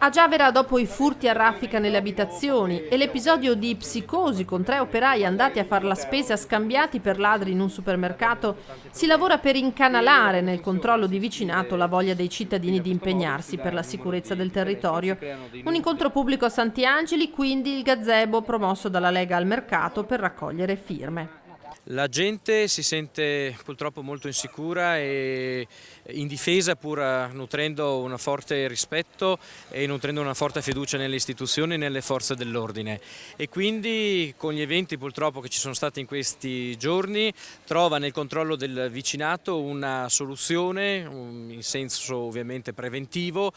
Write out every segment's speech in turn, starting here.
A Giavera, dopo i furti a raffica nelle abitazioni e l'episodio di psicosi con 3 operai andati a far la spesa scambiati per ladri in un supermercato, si lavora per incanalare nel controllo di vicinato la voglia dei cittadini di impegnarsi per la sicurezza del territorio. Un incontro pubblico a Santiangeli, quindi il gazebo promosso dalla Lega al Mercato per raccogliere firme. La gente si sente purtroppo molto insicura e indifesa, pur nutrendo un forte rispetto e nutrendo una forte fiducia nelle istituzioni e nelle forze dell'ordine, e quindi con gli eventi purtroppo che ci sono stati in questi giorni trova nel controllo del vicinato una soluzione in senso ovviamente preventivo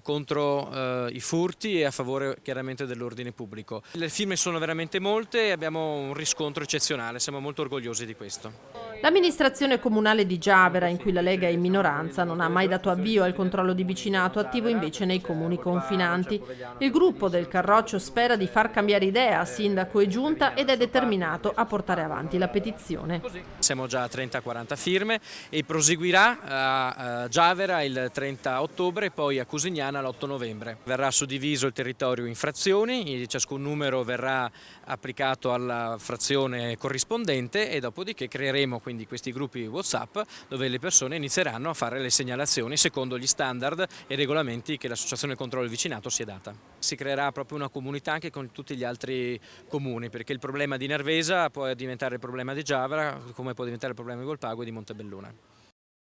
contro i furti e a favore chiaramente dell'ordine pubblico. Le firme sono veramente molte e abbiamo un riscontro eccezionale, siamo molto orgogliosi di questo. L'amministrazione comunale di Giavera, in cui la Lega è in minoranza, non ha mai dato avvio al controllo di vicinato, attivo invece nei comuni confinanti. Il gruppo del Carroccio spera di far cambiare idea a sindaco e giunta ed è determinato a portare avanti la petizione. Siamo già a 30-40 firme e proseguirà a Giavera il 30 ottobre e poi a Cusignana l'8 novembre. Verrà suddiviso il territorio in frazioni, ciascun numero verrà applicato alla frazione corrispondente e dopodiché creeremo quindi questi gruppi WhatsApp dove le persone inizieranno a fare le segnalazioni secondo gli standard e regolamenti che l'Associazione Controllo del Vicinato si è data. Si creerà proprio una comunità anche con tutti gli altri comuni, perché il problema di Nervesa può diventare il problema di Giavera come può diventare il problema di Volpago e di Montebelluna.